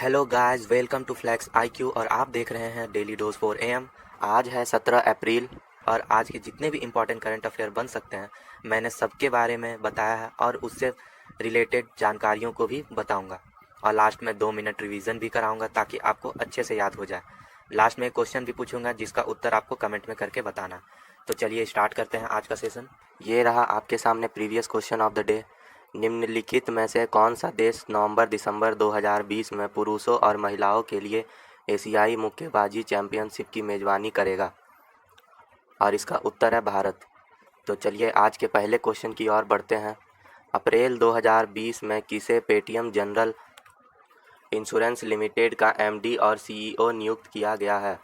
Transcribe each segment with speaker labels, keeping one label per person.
Speaker 1: Hello guys, welcome to Flax IQ और आप देख रहे हैं डेली डोज 4 AM। आज है 17 अप्रैल और आज के जितने भी इम्पोर्टेंट करंट अफेयर बन सकते हैं मैंने सबके बारे में बताया है और उससे रिलेटेड जानकारियों को भी बताऊंगा। और लास्ट में 2 मिनट रिवीजन भी कराऊंगा ताकि आपको अच्छे से याद हो जाए। लास्ट में एक क्वेश्चन भी पूछूंगा जिसका उत्तर आपको कमेंट में करके बताना। तो चलिए स्टार्ट करते हैं आज का सेशन। ये रहा आपके सामने previous question of the day. निम्नलिखित में से कौन सा देश नवंबर-दिसंबर 2020 में पुरुषों और महिलाओं के लिए एशियाई मुक्केबाजी चैंपियनशिप की मेजबानी करेगा? और इसका उत्तर है भारत। तो चलिए आज के पहले क्वेश्चन की ओर बढ़ते हैं। अप्रैल 2020 में किसे पेटीएम जनरल इंश्योरेंस लिमिटेड का एमडी और सीईओ नियुक्त किया गया है?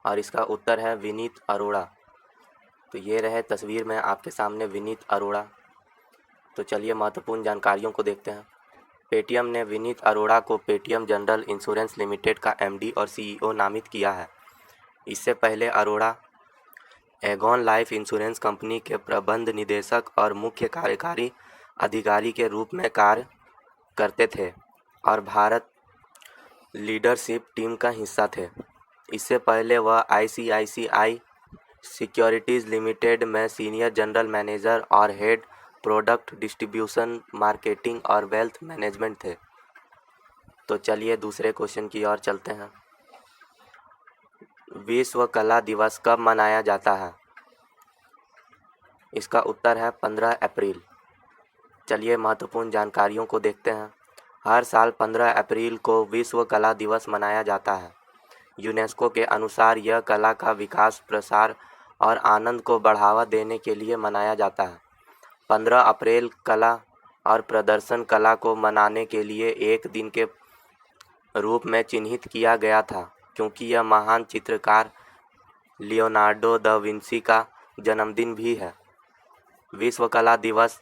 Speaker 1: और इसका उत्तर है विनीत अरोड़ा। तो ये रहे तस्वीर में आपके सामने विनीत अरोड़ा। तो चलिए महत्वपूर्ण जानकारियों को देखते हैं। पेटीएम ने विनीत अरोड़ा को पेटीएम जनरल इंश्योरेंस लिमिटेड का एमडी और सीईओ नामित किया है। इससे पहले Arora Aegon life insurance company के प्रबंध निदेशक और मुख्य कार्यकारी अधिकारी के रूप में कार्य करते थे और भारत लीडरशिप टीम का हिस्सा थे। इससे पहले वह आईसीआईसीआई सिक्योरिटीज़ लिमिटेड में सीनियर जनरल मैनेजर और हेड प्रोडक्ट डिस्ट्रीब्यूशन, मार्केटिंग और वेल्थ मैनेजमेंट थे। तो चलिए दूसरे क्वेश्चन की ओर चलते हैं। विश्व कला दिवस कब मनाया जाता है? इसका उत्तर है 15 अप्रैल। चलिए महत्वपूर्ण जानकारियों को देखते हैं। हर साल 15 अप्रैल को विश्व कला दिवस मनाया जाता है। यूनेस्को के अनुसार यह कला का विकास, प्रसार और आनंद को बढ़ावा देने के लिए मनाया जाता है। 15 अप्रैल कला और प्रदर्शन कला को मनाने के लिए एक दिन के रूप में चिन्हित किया गया था क्योंकि यह महान चित्रकार लियोनार्डो दा विंसी का जन्मदिन भी है। विश्व कला दिवस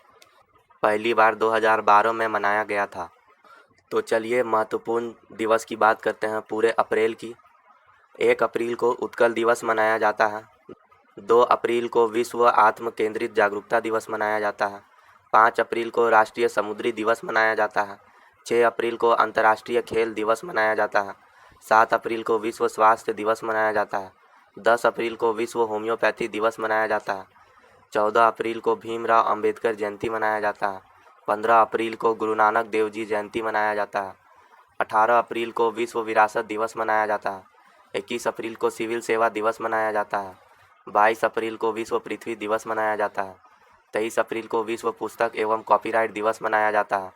Speaker 1: पहली बार 2012 में मनाया गया था। तो चलिए महत्वपूर्ण दिवस की बात करते हैं पूरे अप्रैल की। 1 अप्रैल को उत्कल दिवस मनाया जाता है। 2 अप्रैल को विश्व आत्म केंद्रित जागरूकता दिवस मनाया जाता है। 5 अप्रैल को राष्ट्रीय समुद्री दिवस मनाया जाता है। 6 अप्रैल को अंतर्राष्ट्रीय खेल दिवस मनाया जाता है। 7 अप्रैल को विश्व स्वास्थ्य दिवस मनाया जाता है। 10 अप्रैल को विश्व होम्योपैथी दिवस मनाया जाता है। 14 अप्रैल को भीमराव अंबेडकर जयंती मनाया जाता है। 15 अप्रैल को गुरु नानक देव जी जयंती मनाया जाता है। 18 अप्रैल को विश्व विरासत दिवस मनाया जाता है। 21 अप्रैल को सिविल सेवा दिवस मनाया जाता है। 22 अप्रैल को विश्व पृथ्वी दिवस मनाया जाता है। 23 अप्रैल को विश्व पुस्तक एवं कॉपीराइट दिवस मनाया जाता है।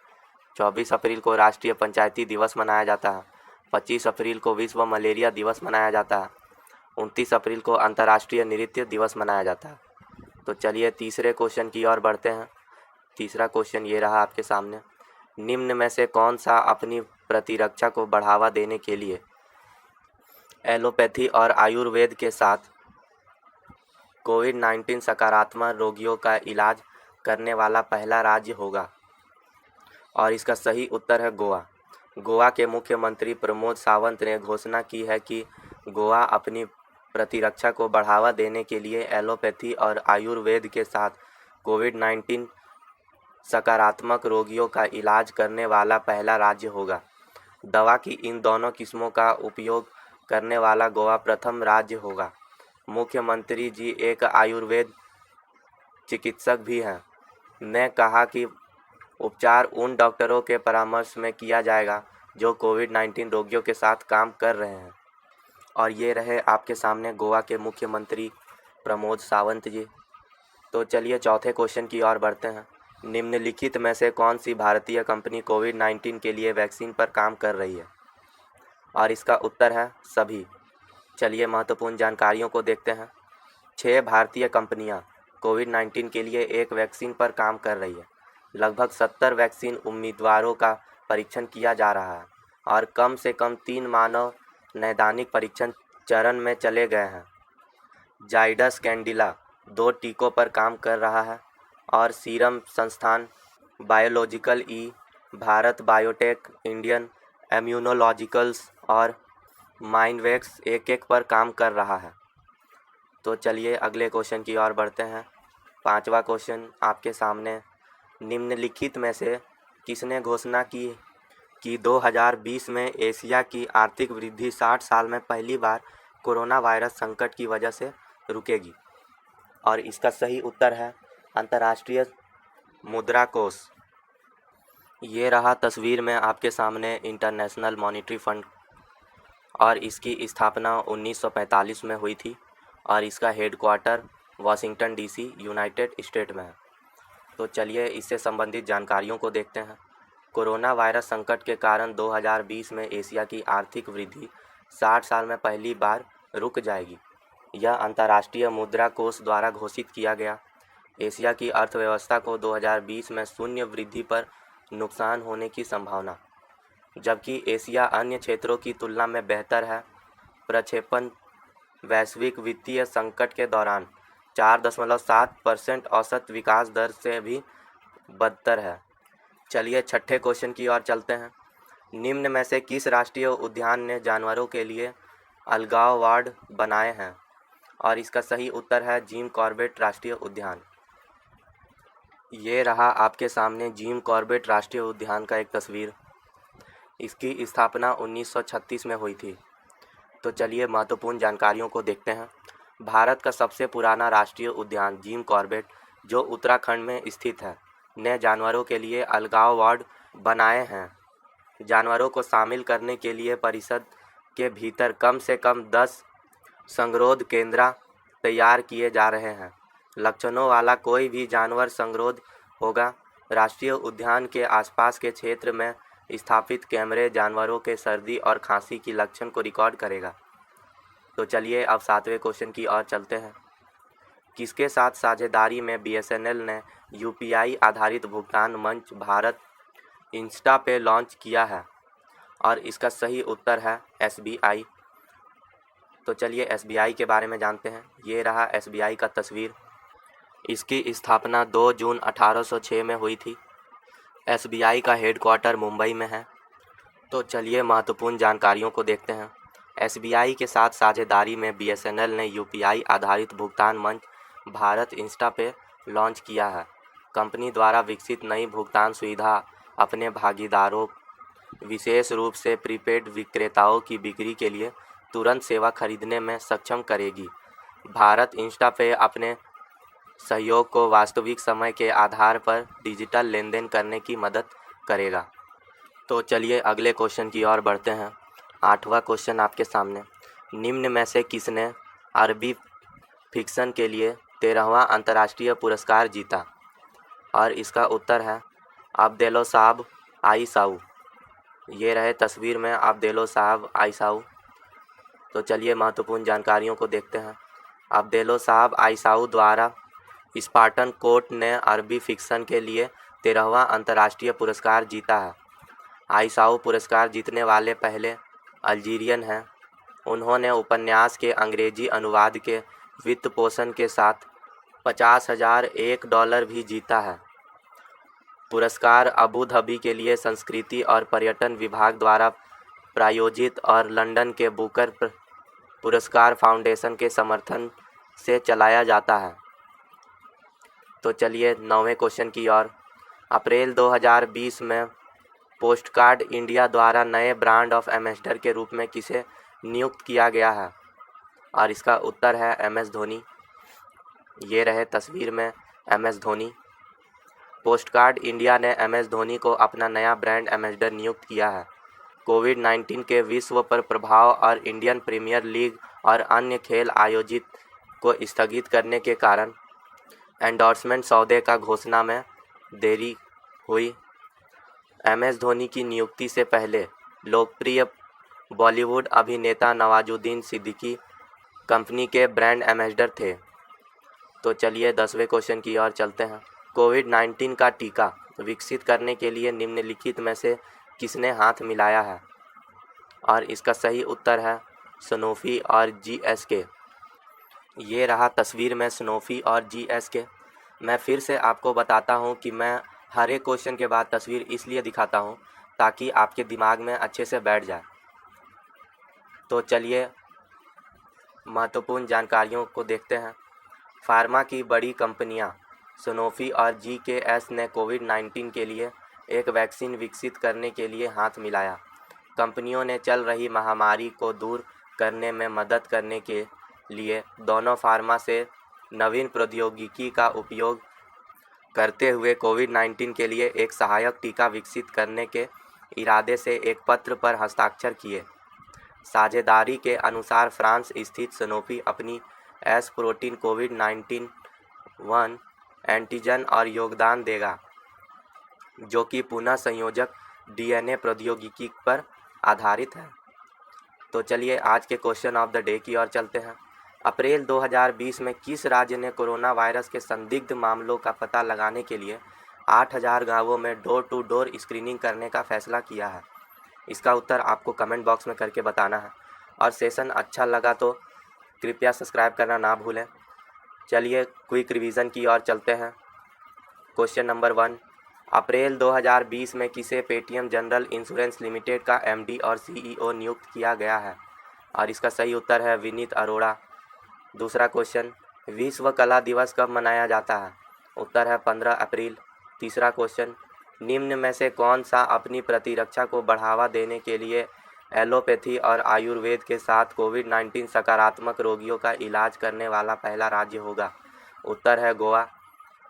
Speaker 1: 24 अप्रैल को राष्ट्रीय पंचायती दिवस मनाया जाता है। 25 अप्रैल को विश्व मलेरिया दिवस मनाया जाता है। 29 अप्रैल को अंतर्राष्ट्रीय नृत्य दिवस मनाया जाता है। तो चलिए तीसरे क्वेश्चन की ओर बढ़ते हैं। तीसरा क्वेश्चन ये रहा आपके सामने। निम्न में से कौन सा अपनी प्रतिरक्षा को बढ़ावा देने के लिए एलोपैथी और आयुर्वेद के साथ कोविड-19 सकारात्मक रोगियों का इलाज करने वाला पहला राज्य होगा? और इसका सही उत्तर है गोवा। गोवा के मुख्यमंत्री प्रमोद सावंत ने घोषणा की है कि गोवा अपनी प्रतिरक्षा को बढ़ावा देने के लिए एलोपैथी और आयुर्वेद के साथ कोविड-19 सकारात्मक रोगियों का इलाज करने वाला पहला राज्य होगा। दवा की इन दोनों किस्मों का उपयोग करने वाला गोवा प्रथम राज्य होगा। मुख्यमंत्री जी एक आयुर्वेद चिकित्सक भी हैं। ने कहा कि उपचार उन डॉक्टरों के परामर्श में किया जाएगा जो कोविड-19 रोगियों के साथ काम कर रहे हैं। और ये रहे आपके सामने गोवा के मुख्यमंत्री प्रमोद सावंत जी। तो चलिए चौथे क्वेश्चन की ओर बढ़ते हैं। निम्नलिखित में से कौन सी भारतीय कंपनी कोविड-19 के लिए वैक्सीन पर काम कर रही है? और इसका उत्तर है सभी। चलिए महत्वपूर्ण जानकारियों को देखते हैं। 6 भारतीय कंपनियां कोविड-19 के लिए एक वैक्सीन पर काम कर रही है। लगभग 70 वैक्सीन उम्मीदवारों का परीक्षण किया जा रहा है और कम से कम 3 मानव नैदानिक परीक्षण चरण में चले गए हैं। जाइडस कैंडिला 2 टीकों पर काम कर रहा है और सीरम संस्थान बायोलॉजिकल ई, भारत बायोटेक, इंडियन इम्यूनोलॉजिकल्स और माइनवैक्स एक पर काम कर रहा है। तो चलिए अगले क्वेश्चन की ओर बढ़ते हैं। पांचवा क्वेश्चन आपके सामने। निम्नलिखित में से किसने घोषणा की कि 2020 में एशिया की आर्थिक वृद्धि 60 साल में पहली बार कोरोना वायरस संकट की वजह से रुकेगी? और इसका सही उत्तर है अंतर्राष्ट्रीय मुद्रा कोष। ये रहा तस्वीर में आपके सामने इंटरनेशनल मॉनेटरी फंड, और इसकी स्थापना 1945 में हुई थी और इसका headquarter Washington DC United state में है। तो चलिए इससे संबंधित जानकारियों को देखते हैं। कोरोना वायरस संकट के कारण 2020 में एशिया की आर्थिक वृद्धि 60 साल में पहली बार रुक जाएगी। यह अंतर्राष्ट्रीय मुद्रा कोष द्वारा घोषित किया गया। एशिया की अर्थव्यवस्था को 2020 में शून्य वृद्धि पर नुकसान होने की संभावना, जबकि एशिया अन्य क्षेत्रों की तुलना में बेहतर है। प्रक्षेपण वैश्विक वित्तीय संकट के दौरान 4.7% औसत विकास दर से भी बदतर है। चलिए छठे क्वेश्चन की ओर चलते हैं। निम्न में से किस राष्ट्रीय उद्यान ने जानवरों के लिए अलगाव वार्ड बनाए हैं? और इसका सही उत्तर है जिम कॉर्बेट राष्ट्रीय उद्यान। ये रहा आपके सामने जिम कॉर्बेट राष्ट्रीय उद्यान का एक तस्वीर। इसकी स्थापना 1936 में हुई थी। तो चलिए महत्वपूर्ण जानकारियों को देखते हैं। भारत का सबसे पुराना राष्ट्रीय उद्यान जिम कॉर्बेट, जो उत्तराखंड में स्थित है, ने जानवरों के लिए अलगाव वार्ड बनाए हैं। जानवरों को शामिल करने के लिए परिसर के भीतर कम से कम 10 संगरोध केंद्र तैयार किए जा रहे हैं। लक्षणों वाला कोई भी जानवर संगरोध होगा। राष्ट्रीय उद्यान के आसपास के क्षेत्र में स्थापित कैमरे जानवरों के सर्दी और खांसी की लक्षण को रिकॉर्ड करेगा। तो चलिए अब सातवें क्वेश्चन की ओर चलते हैं। किसके साथ साझेदारी में BSNL ने UPI आधारित भुगतान मंच भारत इंस्टा पे लॉन्च किया है? और इसका सही उत्तर है SBI। तो चलिए SBI के बारे में जानते हैं। ये रहा SBI का तस्वीर। इसकी स्थापना 2 जून 1806 में हुई थी। SBI का हेडक्वार्टर मुंबई में है। तो चलिए महत्वपूर्ण जानकारियों को देखते हैं। SBI के साथ साझेदारी में BSNL ने UPI आधारित भुगतान मंच भारत इंस्टा पे लॉन्च किया है। कंपनी द्वारा विकसित नई भुगतान सुविधा अपने भागीदारों, विशेष रूप से प्रीपेड विक्रेताओं की बिक्री के लिए तुरंत सेवा खरीदने में सक्षम करेगी। भारत इंस्टा पे अपने सहयोग को वास्तविक समय के आधार पर डिजिटल लेनदेन करने की मदद करेगा। तो चलिए अगले क्वेश्चन की ओर बढ़ते हैं। 8वां क्वेश्चन आपके सामने। निम्न में से किसने अरबी फिक्शन के लिए 13वां अंतर्राष्ट्रीय पुरस्कार जीता? और इसका उत्तर है अब्देलो साहब आईसाऊ। ये रहे तस्वीर में अब्देलो साहब आईसाऊ। तो चलिए महत्वपूर्ण जानकारियों को देखते हैं। अब्देलो साहब आईसाऊ द्वारा स्पार्टन कोर्ट ने अरबी फिक्शन के लिए 13वां अंतर्राष्ट्रीय पुरस्कार जीता है। आईसाऊ पुरस्कार जीतने वाले पहले अल्जीरियन हैं। उन्होंने उपन्यास के अंग्रेजी अनुवाद के वित्त पोषण के साथ $50,001 भी जीता है। पुरस्कार अबू धाबी के लिए संस्कृति और पर्यटन विभाग द्वारा प्रायोजित और लंदन के बुकर पुरस्कार फाउंडेशन के समर्थन से चलाया जाता है। तो चलिए 9वें क्वेश्चन की ओर। अप्रैल 2020 में पोस्टकार्ड इंडिया द्वारा नए ब्रांड ऑफ एम्बेसडर के रूप में किसे नियुक्त किया गया है? और इसका उत्तर है MS धोनी। ये रहे तस्वीर में MS धोनी। पोस्टकार्ड इंडिया ने MS धोनी को अपना नया ब्रांड एम्बेसडर नियुक्त किया है। कोविड-19 के विश्व पर प्रभाव और इंडियन प्रीमियर लीग और अन्य खेल आयोजित को स्थगित करने के कारण एंडोर्समेंट सौदे का घोषणा में देरी हुई। MS धोनी की नियुक्ति से पहले लोकप्रिय बॉलीवुड अभिनेता नवाजुद्दीन सिद्दीकी कंपनी के ब्रांड एम्बेसडर थे। तो चलिए 10वें क्वेश्चन की ओर चलते हैं। कोविड-19 का टीका विकसित करने के लिए निम्नलिखित में से किसने हाथ मिलाया है? और इसका सही उत्तर है सनोफी और GSK। ये रहा तस्वीर में सनोफी और GSK। मैं फिर से आपको बताता हूँ कि मैं हर एक क्वेश्चन के बाद तस्वीर इसलिए दिखाता हूँ ताकि आपके दिमाग में अच्छे से बैठ जाए। तो चलिए महत्वपूर्ण जानकारियों को देखते हैं। फार्मा की बड़ी कंपनियां सनोफी और GKS ने कोविड-19 के लिए एक वैक्सीन विकसित करने के लिए हाथ मिलाया। कंपनियों ने चल रही महामारी को दूर करने में मदद करने के लिए दोनों फार्मा से नवीन प्रौद्योगिकी का उपयोग करते हुए कोविड-19 के लिए एक सहायक टीका विकसित करने के इरादे से एक पत्र पर हस्ताक्षर किए। साझेदारी के अनुसार फ्रांस स्थित सनोफी अपनी एस प्रोटीन कोविड-19 1 एंटीजन और योगदान देगा, जो कि पुनः संयोजक डीएनए प्रौद्योगिकी पर आधारित है। तो चलिए आज के क्वेश्चन ऑफ द डे की ओर चलते हैं। अप्रैल 2020 में किस राज्य ने कोरोना वायरस के संदिग्ध मामलों का पता लगाने के लिए 8000 गांवों में डोर टू डोर स्क्रीनिंग करने का फैसला किया है? इसका उत्तर आपको कमेंट बॉक्स में करके बताना है और सेशन अच्छा लगा तो कृपया सब्सक्राइब करना ना भूलें। चलिए क्विक रिवीजन की ओर चलते हैं। क्वेश्चन नंबर 1, अप्रैल 2020 में किसे पेटीएम जनरल इंश्योरेंस लिमिटेड का एमडी और सीईओ नियुक्त किया गया है? और इसका सही उत्तर है विनीत अरोड़ा। दूसरा क्वेश्चन, विश्व कला दिवस कब मनाया जाता है? उत्तर है 15 अप्रैल। तीसरा क्वेश्चन, निम्न में से कौन सा अपनी प्रतिरक्षा को बढ़ावा देने के लिए एलोपैथी और आयुर्वेद के साथ कोविड-19 सकारात्मक रोगियों का इलाज करने वाला पहला राज्य होगा? उत्तर है गोवा।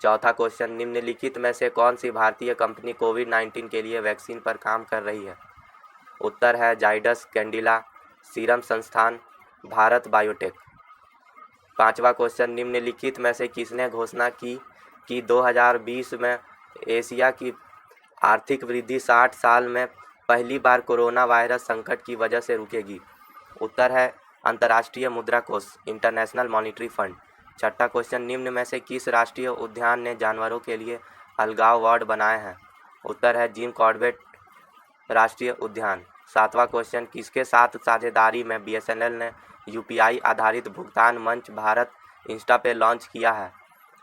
Speaker 1: चौथा क्वेश्चन, निम्नलिखित में से कौन सी भारतीय कंपनी कोविड-19 के लिए वैक्सीन पर काम कर रही है? उत्तर है जाइडस कैडिला, सीरम संस्थान, भारत बायोटेक। पांचवा क्वेश्चन, निम्नलिखित में से किसने घोषणा की कि 2020 में एशिया की आर्थिक वृद्धि 60 साल में पहली बार कोरोना वायरस संकट की वजह से रुकेगी? उत्तर है अंतर्राष्ट्रीय मुद्रा कोष, इंटरनेशनल मॉनिटरी फंड। छठा क्वेश्चन, निम्न में से किस राष्ट्रीय उद्यान ने जानवरों के लिए अलगाव वार्ड बनाए हैं? उत्तर है जिम कॉर्बेट राष्ट्रीय उद्यान। सातवां क्वेश्चन, किसके साथ साझेदारी में बीएसएनएल ने यूपीआई आधारित भुगतान मंच भारत इंस्टा पे लॉन्च किया है?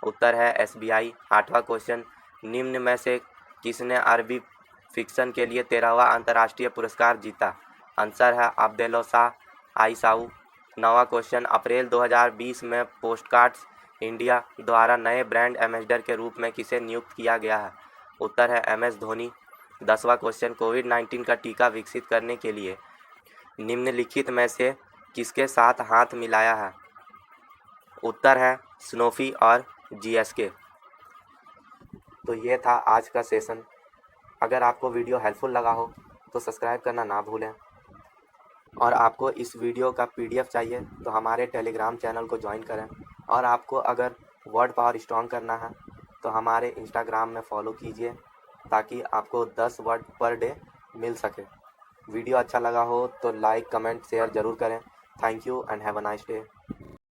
Speaker 1: उत्तर है एसबीआई। आठवां क्वेश्चन, निम्न में से किसने अरबी फिक्शन के लिए 13वां अंतर्राष्ट्रीय पुरस्कार जीता? आंसर है अब्देलशाह आइसाऊ। नौवां क्वेश्चन, अप्रैल 2020 में पोस्टकार्ड्स इंडिया द्वारा नए ब्रांड एम्बेसडर के रूप में किसे नियुक्त किया गया है? उत्तर है एमएस धोनी। 10वां क्वेश्चन, कोविड-19 का टीका विकसित करने के लिए निम्नलिखित में से किसके साथ हाथ मिलाया है? उत्तर है स्नोफी और जीएसके। तो ये था आज का सेशन। अगर आपको वीडियो हेल्पफुल लगा हो तो सब्सक्राइब करना ना भूलें, और आपको इस वीडियो का पीडीएफ चाहिए तो हमारे टेलीग्राम चैनल को ज्वाइन करें, और आपको अगर वर्ड पावर स्ट्रॉन्ग करना है तो हमारे इंस्टाग्राम में फॉलो कीजिए ताकि आपको 10 वर्ड पर डे मिल सके। वीडियो अच्छा लगा हो तो लाइक, कमेंट, शेयर ज़रूर करें। Thank you and have a nice day.